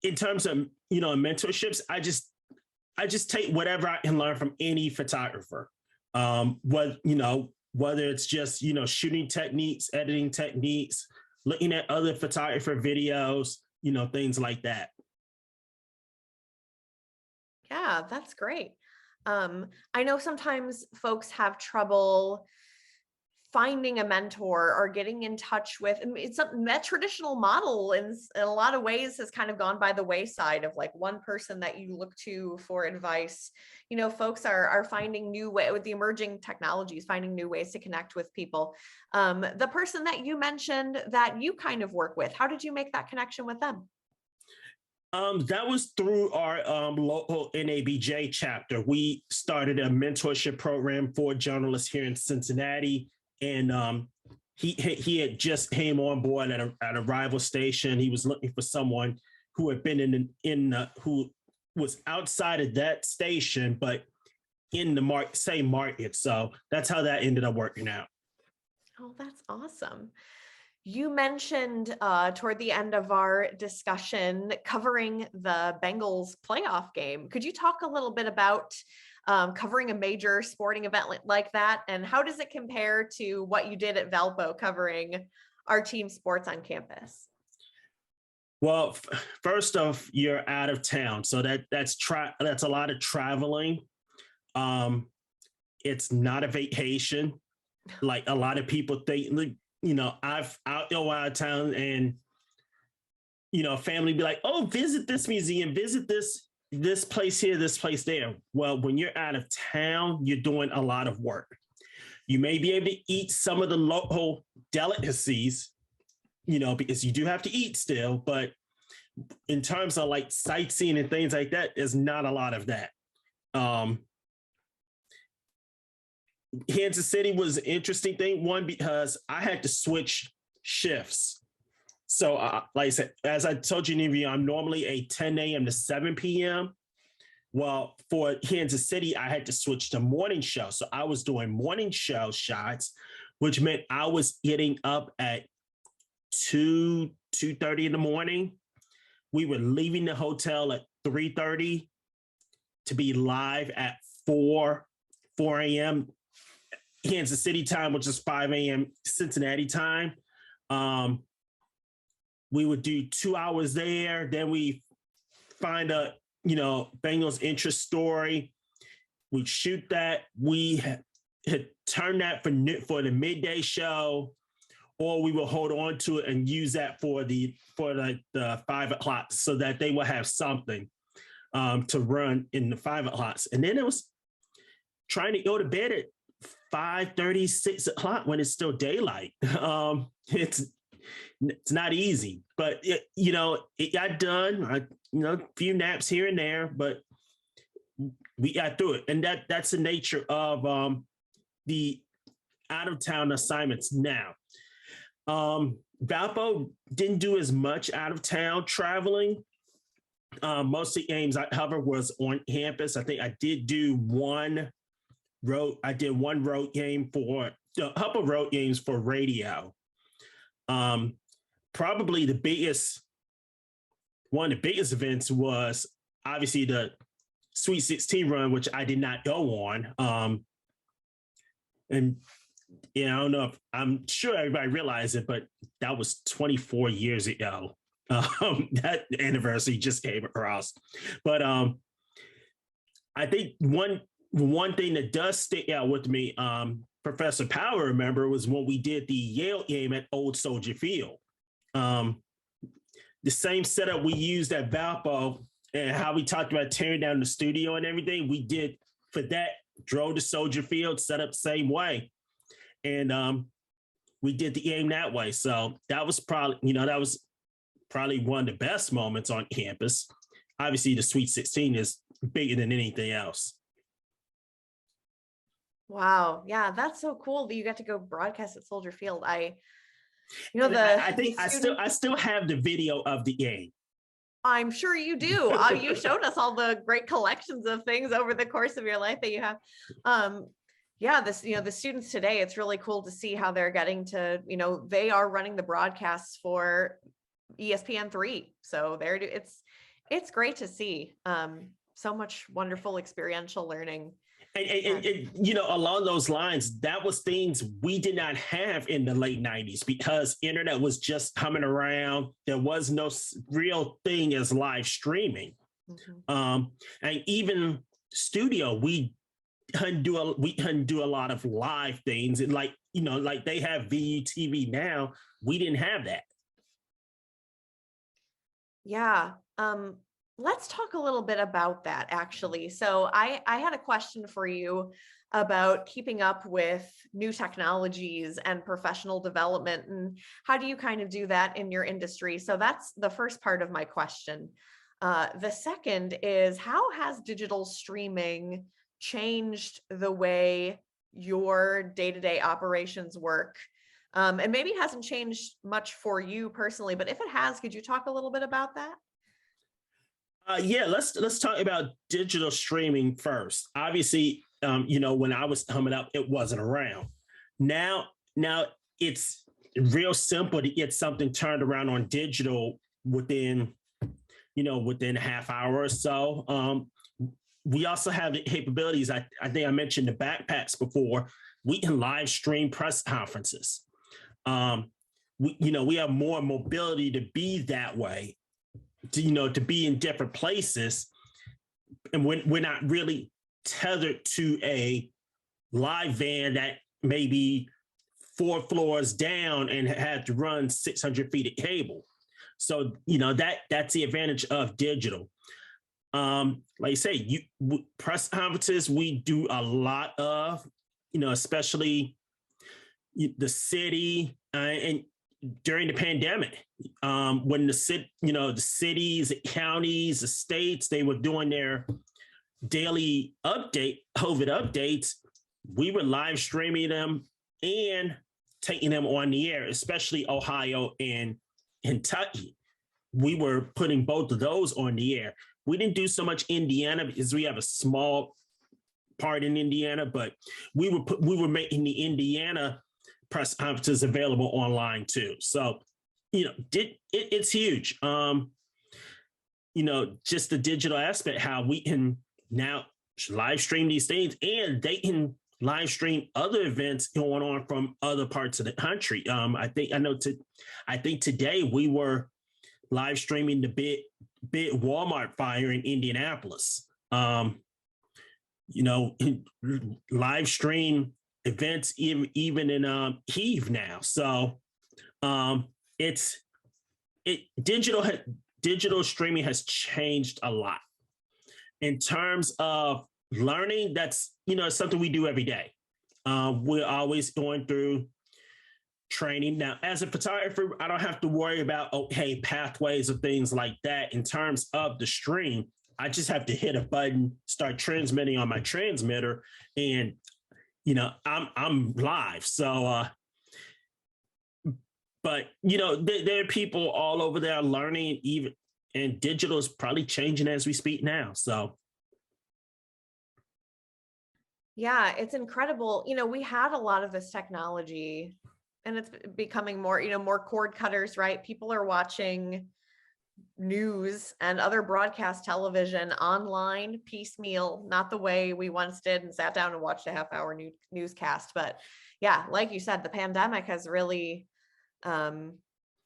in terms of mentorships, I just take whatever I can learn from any photographer. Whether it's just shooting techniques, editing techniques, looking at other photographer videos, things like that. Yeah, that's great. I know sometimes folks have trouble finding a mentor or getting in touch with, and it's something that traditional model in a lot of ways has kind of gone by the wayside of like one person that you look to for advice. Folks are finding new way with the emerging technologies, finding new ways to connect with people. The person that you mentioned that you kind of work with, how did you make that connection with them? That was through our local NABJ chapter. We started a mentorship program for journalists here in Cincinnati. And he had just came on board at a rival station. He was looking for someone who had been who was outside of that station, but in the same market. So that's how that ended up working out. Oh, that's awesome. You mentioned toward the end of our discussion covering the Bengals playoff game. Could you talk a little bit about covering a major sporting event like that, and how does it compare to what you did at Valpo covering our team sports on campus? Well, first off, you're out of town, so that's a lot of traveling. Um, it's not a vacation, like a lot of people think. I've out of town, and family be like, "Oh, visit this museum, visit this place here, this place there." Well, when you're out of town, you're doing a lot of work. You may be able to eat some of the local delicacies, because you do have to eat still, but in terms of like sightseeing and things like that, there's not a lot of that. Kansas City was an interesting thing. One, because I had to switch shifts. So, like I said, as I told you in the interview, I'm normally a 10 a.m. to 7 p.m. Well, for Kansas City, I had to switch to morning show. So I was doing morning show shots, which meant I was getting up at 2:30 in the morning. We were leaving the hotel at 3:30 to be live at 4 a.m. Kansas City time, which is 5 a.m. Cincinnati time. We would do 2 hours there. Then we find a, Bengals interest story. We'd shoot that. We had turned that for the midday show, or we will hold on to it and use that for the 5 o'clock, so that they will have something to run in the 5 o'clocks. And then it was trying to go to bed at 5:30, 6 o'clock when it's still daylight. It's not easy, but it got done. A few naps here and there, but we got through it. And that's the nature of the out of town assignments now. Valpo didn't do as much out of town traveling. Most of the games I covered was on campus. I think I did do one road game for a couple road games for radio. Probably one of the biggest events was obviously the Sweet 16 run, which I did not go on. And I don't know if I'm sure everybody realized it, but that was 24 years ago. That anniversary just came across. But I think one thing that does stick out with me, Professor Power, remember, was when we did the Yale game at Old Soldier Field. The same setup we used at Valpo, and how we talked about tearing down the studio and everything, we did for that, drove to Soldier Field, set up the same way. And we did the game that way. So that was probably one of the best moments on campus. Obviously, the Sweet 16 is bigger than anything else. Wow. Yeah, that's so cool that you got to go broadcast at Soldier Field. I still have the video of the game. I'm sure you do. You showed us all the great collections of things over the course of your life that you have. The students today, it's really cool to see how they're getting to, they are running the broadcasts for ESPN3. So it's great to see so much wonderful experiential learning. And along those lines, that was things we did not have in the late 90s, because internet was just coming around. There was no real thing as live streaming. Mm-hmm. And even studio, we couldn't do a lot of live things. And like they have VUTV now, we didn't have that. Yeah. Let's talk a little bit about that, actually. So I had a question for you about keeping up with new technologies and professional development, and how do you kind of do that in your industry? So that's the first part of my question. The second is, how has digital streaming changed the way your day-to-day operations work? And maybe it hasn't changed much for you personally, but if it has, could you talk a little bit about that? Let's talk about digital streaming first. Obviously, when I was coming up, it wasn't around. Now it's real simple to get something turned around on digital within a half hour or so. We also have the capabilities. I think I mentioned the backpacks before. We can live stream press conferences. we have more mobility to be that way, to be in different places, and we're not really tethered to a live van that maybe 4 floors down and had to run 600 feet of cable. So, that's the advantage of digital. Like I say, press conferences, we do a lot of, especially the city and during the pandemic, when the cities, the counties, the states, they were doing their daily COVID updates, we were live streaming them and taking them on the air, especially Ohio and Kentucky. We were putting both of those on the air. We didn't do so much Indiana because we have a small part in Indiana, but we were making the Indiana press conferences available online too. So, it's huge. Just the digital aspect, how we can now live stream these things, and they can live stream other events going on from other parts of the country. I think today we were live streaming the big Walmart fire in Indianapolis. Live stream events even in Kyiv now. So digital streaming has changed a lot. In terms of learning, that's something we do every day. We're always going through training. Now, as a photographer, I don't have to worry about pathways or things like that. In terms of the stream, I just have to hit a button, start transmitting on my transmitter, and I'm live. So but there are people all over there learning, even, and digital is probably changing as we speak now. So yeah, it's incredible. We had a lot of this technology, and it's becoming more, more cord cutters, right? People are watching news and other broadcast television online piecemeal, not the way we once did and sat down and watched a half-hour newscast. But yeah, like you said, the pandemic has really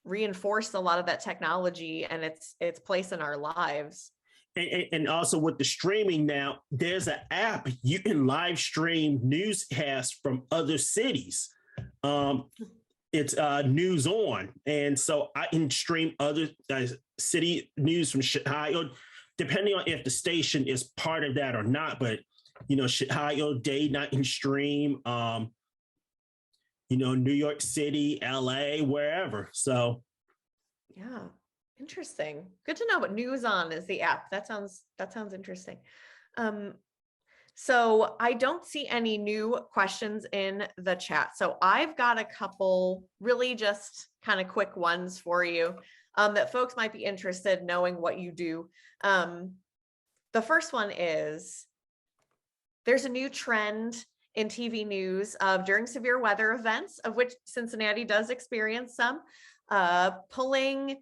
reinforced a lot of that technology and its place in our lives. And also with the streaming now, there's an app you can live stream newscasts from other cities. It's News On, and so I can stream other city news from Chicago, depending on if the station is part of that or not. But Chicago Dade, I can stream. New York City, LA, wherever. So yeah, interesting. Good to know. What News On is the app. That sounds interesting. So I don't see any new questions in the chat. So I've got a couple really just kind of quick ones for you that folks might be interested knowing what you do. The first one is, there's a new trend in TV news of during severe weather events, of which Cincinnati does experience some, pulling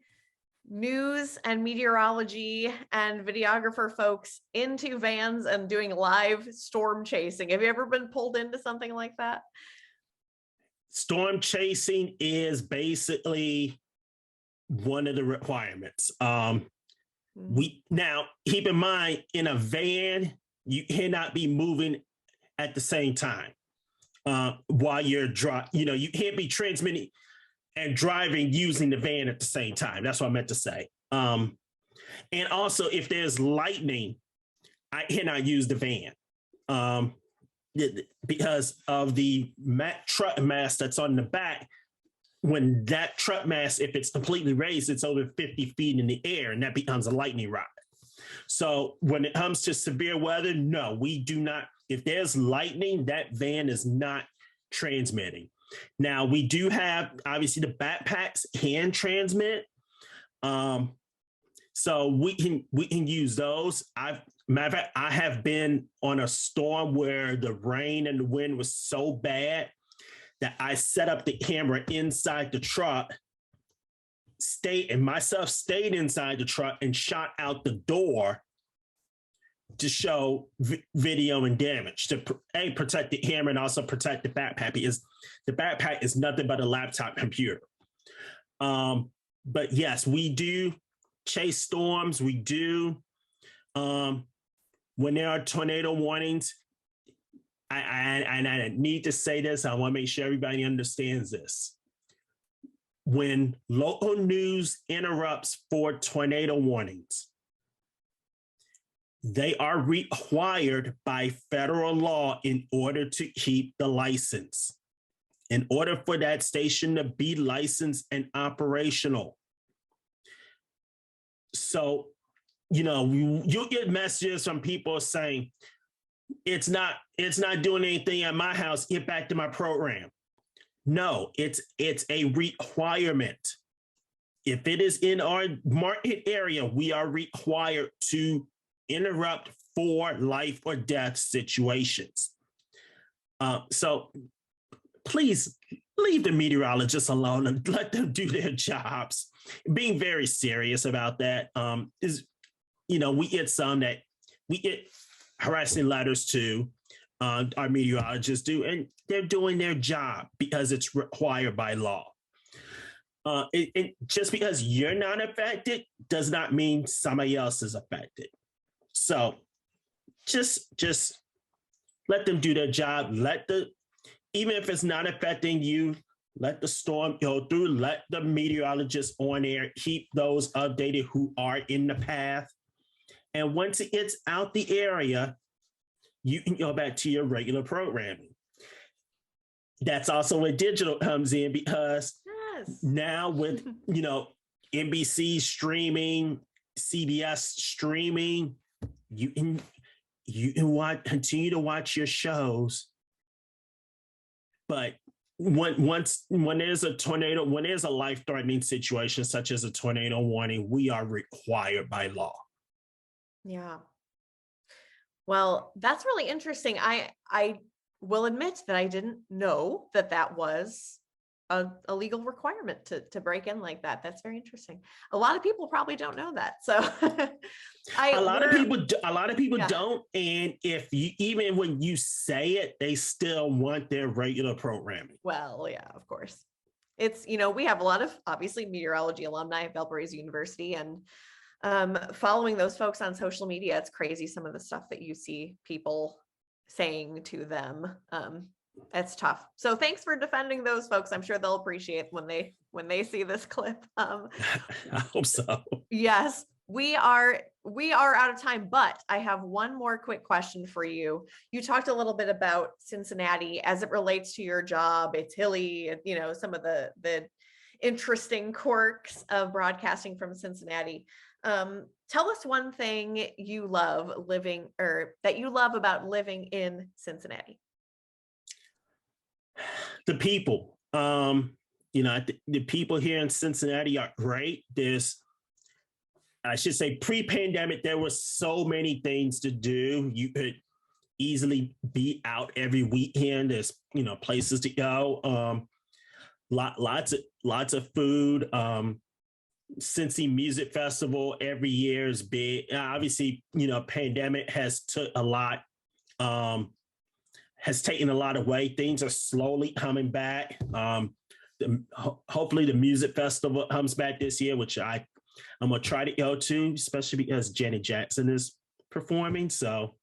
news and meteorology and videographer folks into vans and doing live storm chasing. Have you ever been pulled into something like that? Storm chasing is basically one of the requirements. We now keep in mind, in a van, you cannot be moving at the same time while you're driving. You can't be transmitting and driving using the van at the same time. That's what I meant to say. And also, if there's lightning, I cannot use the van because of the truck mast that's on the back. When that truck mast, if it's completely raised, it's over 50 feet in the air, and that becomes a lightning rod. So when it comes to severe weather, no, we do not. If there's lightning, that van is not transmitting. Now, we do have, obviously, the backpacks can transmit. So we can use those. Matter of fact, I have been on a storm where the rain and the wind was so bad that I set up the camera inside the truck, stayed inside the truck and shot out the door to show video and damage, to protect the camera and also protect the backpack, because the backpack is nothing but a laptop computer. But yes, we do chase storms. We do. When there are tornado warnings, I need to say this. I want to make sure everybody understands this. When local news interrupts for tornado warnings, they are required by federal law in order to keep the license. In order for that station to be licensed and operational. So, you'll get messages from people saying, it's not doing anything at my house, get back to my program. No, it's a requirement. If it is in our market area, we are required to interrupt for life or death situations. So please leave the meteorologists alone and let them do their jobs. Being very serious about that we get harassing letters to our meteorologists do, and they're doing their job because it's required by law. Just because you're not affected does not mean somebody else is affected. So just let them do their job. Even if it's not affecting you, let the storm go through. Let the meteorologists on air keep those updated who are in the path. And once it gets out the area, you can go back to your regular programming. That's also where digital comes in, because now with NBC streaming, CBS streaming, you can continue to watch your shows. But when there's a tornado, when there's a life-threatening situation such as a tornado warning, we are required by law. Yeah. Well, that's really interesting. I will admit that I didn't know that was a legal requirement to break in like that. That's very interesting. A lot of people probably don't know that. So a lot of people yeah. don't. And even when you say it, they still want their regular programming. Well, yeah, of course. It's, we have a lot of obviously meteorology alumni at Valparaiso University, and following those folks on social media, it's crazy some of the stuff that you see people saying to them. It's tough. So thanks for defending those folks. I'm sure they'll appreciate when they see this clip. I hope so. Yes, we are out of time, but I have one more quick question for you. You talked a little bit about Cincinnati as it relates to your job. It's hilly, some of the interesting quirks of broadcasting from Cincinnati. Tell us one thing you love about living in Cincinnati. The people. The people here in Cincinnati are great. I should say, pre-pandemic, there were so many things to do. You could easily be out every weekend. There's places to go. Lots of food. Cincy Music Festival every year is big. Obviously, pandemic has taken a lot away. Things are slowly coming back. Hopefully the music festival comes back this year, which I'm gonna try to go to, especially because Janet Jackson is performing. So,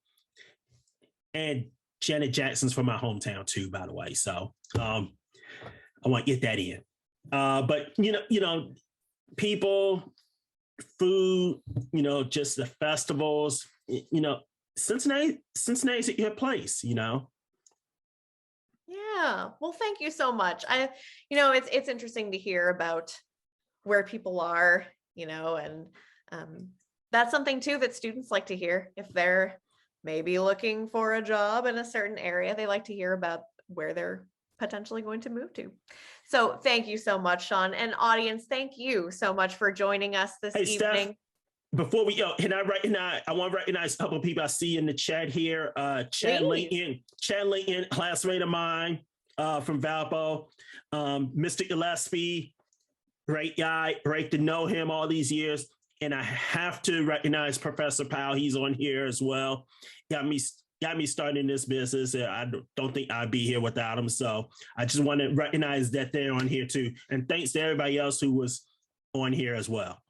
and Janet Jackson's from my hometown too, by the way. So I want to get that in. But people, food, just the festivals, Cincinnati's a good place, Yeah. Well, thank you so much. It's interesting to hear about where people are, and that's something too that students like to hear. If they're maybe looking for a job in a certain area, they like to hear about where they're potentially going to move to. So thank you so much, Shaun. And audience, thank you so much for joining us this evening. Steph, before we go, I want to recognize a couple of people I see in the chat here. Chad Lincoln, classmate of mine from Valpo. Mr. Gillespie, great guy, great to know him all these years. And I have to recognize Professor Powell. He's on here as well. Got me got me started in this business. And I don't think I'd be here without them. So I just want to recognize that they're on here too. And thanks to everybody else who was on here as well.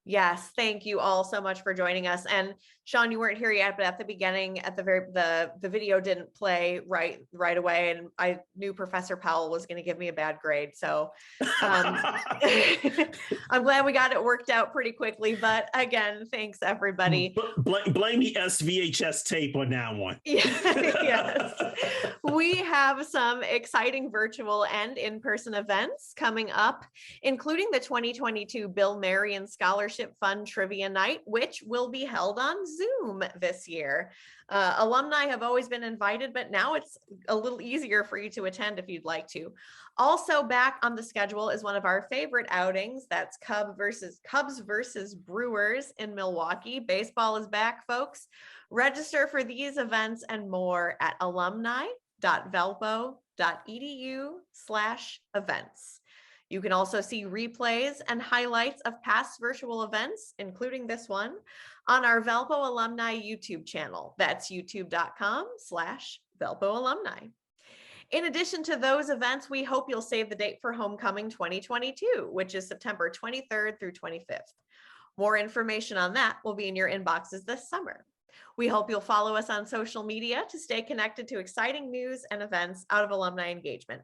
Yes, thank you all so much for joining us. And Shaun, you weren't here yet, but at the beginning, at the video didn't play right away, and I knew Professor Powell was going to give me a bad grade. So I'm glad we got it worked out pretty quickly. But again, thanks everybody. Blame the SVHS tape on that one. Yes. We have some exciting virtual and in-person events coming up, including the 2022 Bill Marion Scholarship Fund Trivia Night, which will be held on Zoom this year. Alumni have always been invited, but now it's a little easier for you to attend if you'd like to. Also back on the schedule is one of our favorite outings. That's Cubs versus Brewers in Milwaukee. Baseball is back, folks. Register for these events and more at alumni.valpo.edu/events. You can also see replays and highlights of past virtual events, including this one, on our Valpo Alumni YouTube channel. That's youtube.com/Valpo Alumni. In addition to those events, we hope you'll save the date for Homecoming 2022, which is September 23rd through 25th. More information on that will be in your inboxes this summer. We hope you'll follow us on social media to stay connected to exciting news and events out of alumni engagement.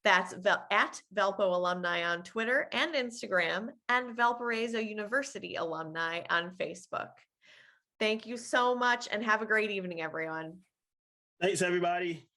That's at Valpo Alumni on Twitter and Instagram, and Valparaiso University Alumni on Facebook. Thank you so much and have a great evening, everyone. Thanks, everybody.